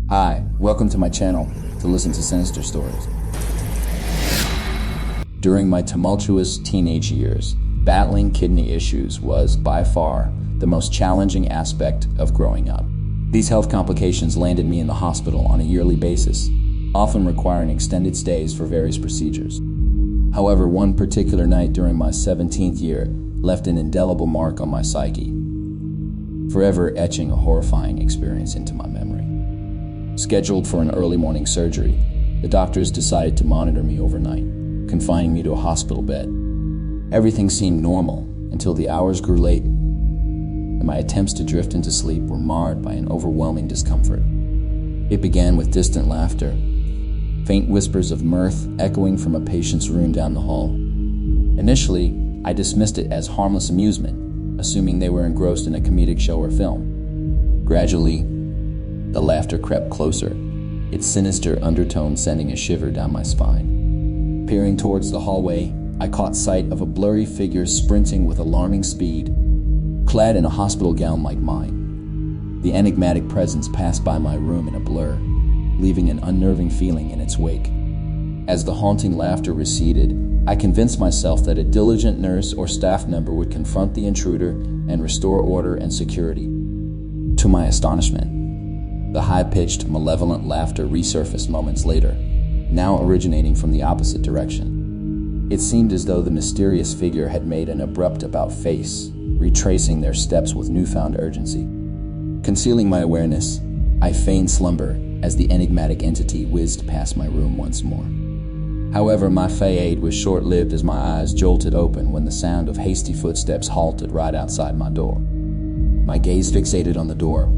Hi, welcome to my channel to listen to sinister stories. During my tumultuous teenage years, battling kidney issues was by far the most challenging aspect of growing up. These health complications landed me in the hospital on a yearly basis, often requiring extended stays for various procedures. However, one particular night during my 17th year left an indelible mark on my psyche, forever etching a horrifying experience into my memory. Scheduled for an early morning surgery, the doctors decided to monitor me overnight, confining me to a hospital bed. Everything seemed normal until the hours grew late, and my attempts to drift into sleep were marred by an overwhelming discomfort. It began with distant laughter, faint whispers of mirth echoing from a patient's room down the hall. Initially, I dismissed it as harmless amusement, assuming they were engrossed in a comedic show or film. Gradually, the laughter crept closer, its sinister undertone sending a shiver down my spine. Peering towards the hallway, I caught sight of a blurry figure sprinting with alarming speed, clad in a hospital gown like mine. The enigmatic presence passed by my room in a blur, leaving an unnerving feeling in its wake. As the haunting laughter receded, I convinced myself that a diligent nurse or staff member would confront the intruder and restore order and security. To my astonishment, the high-pitched, malevolent laughter resurfaced moments later, now originating from the opposite direction. It seemed as though the mysterious figure had made an abrupt about-face, retracing their steps with newfound urgency. Concealing my awareness, I feigned slumber as the enigmatic entity whizzed past my room once more. However, my fade was short-lived as my eyes jolted open when the sound of hasty footsteps halted right outside my door. My gaze fixated on the door,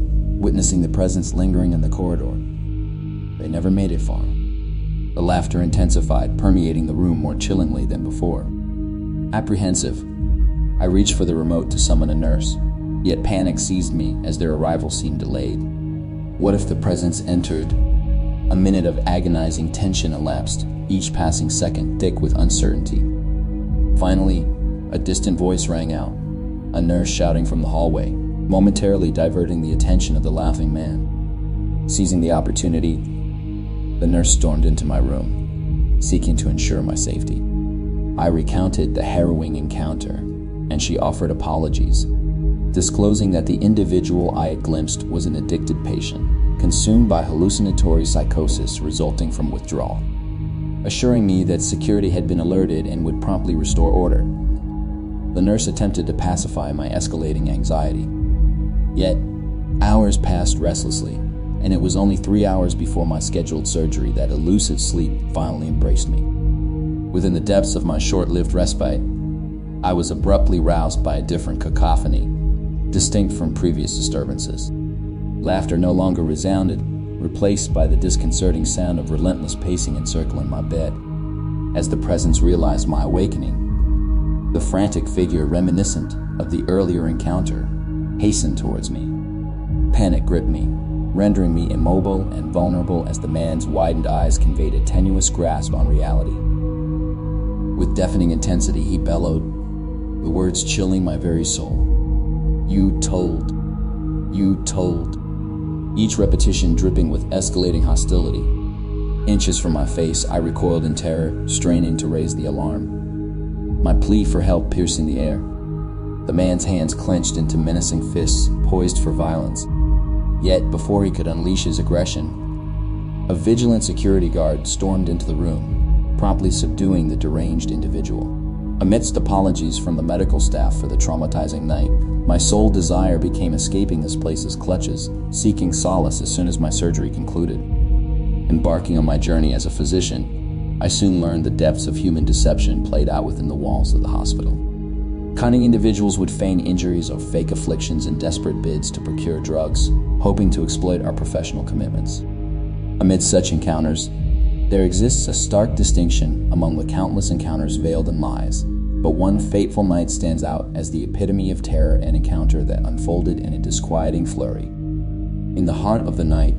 witnessing the presence lingering in the corridor. They never made it far. The laughter intensified, permeating the room more chillingly than before. Apprehensive, I reached for the remote to summon a nurse, yet panic seized me as their arrival seemed delayed. What if the presence entered? A minute of agonizing tension elapsed, each passing second thick with uncertainty. Finally, a distant voice rang out, a nurse shouting from the hallway, momentarily diverting the attention of the laughing man. Seizing the opportunity, the nurse stormed into my room, seeking to ensure my safety. I recounted the harrowing encounter, and she offered apologies, disclosing that the individual I had glimpsed was an addicted patient, consumed by hallucinatory psychosis resulting from withdrawal, assuring me that security had been alerted and would promptly restore order. The nurse attempted to pacify my escalating anxiety. Yet, hours passed restlessly, and it was only 3 hours before my scheduled surgery that elusive sleep finally embraced me. Within the depths of my short-lived respite, I was abruptly roused by a different cacophony, distinct from previous disturbances. Laughter no longer resounded, replaced by the disconcerting sound of relentless pacing encircling my bed. As the presence realized my awakening, the frantic figure reminiscent of the earlier encounter hastened towards me. Panic gripped me, rendering me immobile and vulnerable as the man's widened eyes conveyed a tenuous grasp on reality. With deafening intensity, he bellowed, the words chilling my very soul. You told. Each repetition dripping with escalating hostility. Inches from my face, I recoiled in terror, straining to raise the alarm. My plea for help piercing the air. The man's hands clenched into menacing fists, poised for violence. Yet, before he could unleash his aggression, a vigilant security guard stormed into the room, promptly subduing the deranged individual. Amidst apologies from the medical staff for the traumatizing night, my sole desire became escaping this place's clutches, seeking solace as soon as my surgery concluded. Embarking on my journey as a physician, I soon learned the depths of human deception played out within the walls of the hospital. Cunning individuals would feign injuries or fake afflictions in desperate bids to procure drugs, hoping to exploit our professional commitments. Amid such encounters, there exists a stark distinction among the countless encounters veiled in lies, but one fateful night stands out as the epitome of terror and encounter that unfolded in a disquieting flurry. In the heart of the night,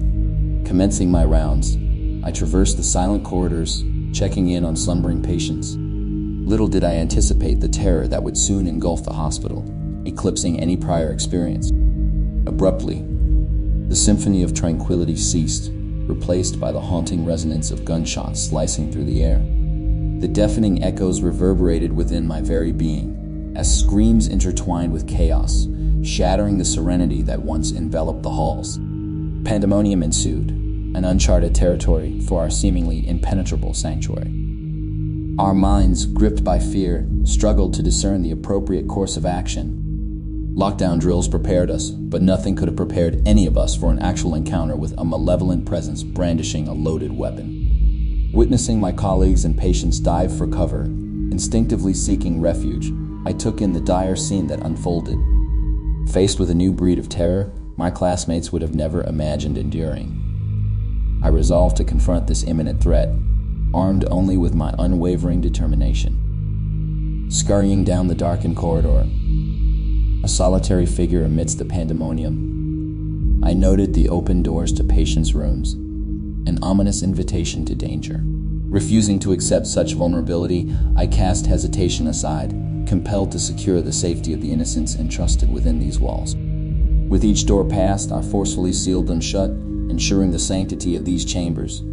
commencing my rounds, I traversed the silent corridors, checking in on slumbering patients. Little did I anticipate the terror that would soon engulf the hospital, eclipsing any prior experience. Abruptly, the symphony of tranquility ceased, replaced by the haunting resonance of gunshots slicing through the air. The deafening echoes reverberated within my very being, as screams intertwined with chaos, shattering the serenity that once enveloped the halls. Pandemonium ensued, an uncharted territory for our seemingly impenetrable sanctuary. Our minds, gripped by fear, struggled to discern the appropriate course of action. Lockdown drills prepared us, but nothing could have prepared any of us for an actual encounter with a malevolent presence brandishing a loaded weapon. Witnessing my colleagues and patients dive for cover, instinctively seeking refuge, I took in the dire scene that unfolded. Faced with a new breed of terror my classmates would have never imagined enduring, I resolved to confront this imminent threat, armed only with my unwavering determination. Scurrying down the darkened corridor, a solitary figure amidst the pandemonium, I noted the open doors to patients' rooms, an ominous invitation to danger. Refusing to accept such vulnerability, I cast hesitation aside, compelled to secure the safety of the innocents entrusted within these walls. With each door passed, I forcefully sealed them shut, ensuring the sanctity of these chambers,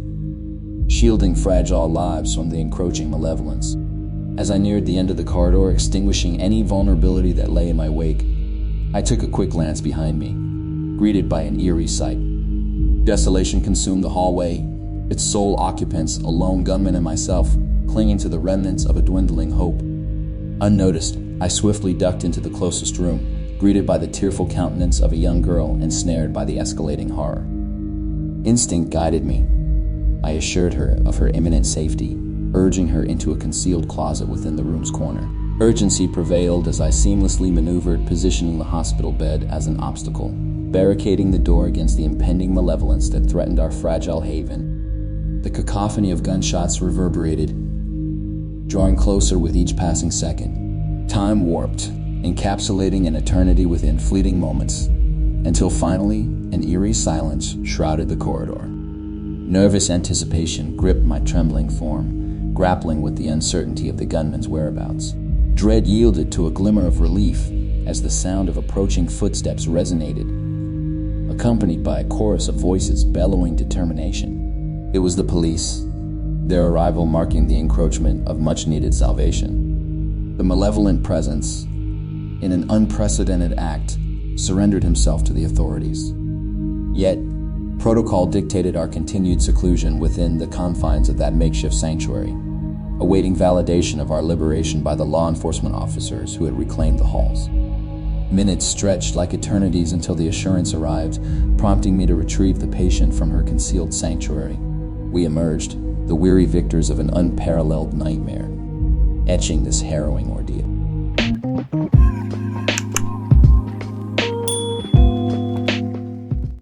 shielding fragile lives from the encroaching malevolence. As I neared the end of the corridor, extinguishing any vulnerability that lay in my wake, I took a quick glance behind me, greeted by an eerie sight. Desolation consumed the hallway, its sole occupants, a lone gunman and myself, clinging to the remnants of a dwindling hope. Unnoticed, I swiftly ducked into the closest room, greeted by the tearful countenance of a young girl ensnared by the escalating horror. Instinct guided me. I assured her of her imminent safety, urging her into a concealed closet within the room's corner. Urgency prevailed as I seamlessly maneuvered, positioning the hospital bed as an obstacle, barricading the door against the impending malevolence that threatened our fragile haven. The cacophony of gunshots reverberated, drawing closer with each passing second. Time warped, encapsulating an eternity within fleeting moments, until finally an eerie silence shrouded the corridor. Nervous anticipation gripped my trembling form, grappling with the uncertainty of the gunman's whereabouts. Dread yielded to a glimmer of relief as the sound of approaching footsteps resonated, accompanied by a chorus of voices bellowing determination. It was the police, their arrival marking the encroachment of much-needed salvation. The malevolent presence, in an unprecedented act, surrendered himself to the authorities. Yet, protocol dictated our continued seclusion within the confines of that makeshift sanctuary, awaiting validation of our liberation by the law enforcement officers who had reclaimed the halls. Minutes stretched like eternities until the assurance arrived, prompting me to retrieve the patient from her concealed sanctuary. We emerged, the weary victors of an unparalleled nightmare, etching this harrowing ordeal.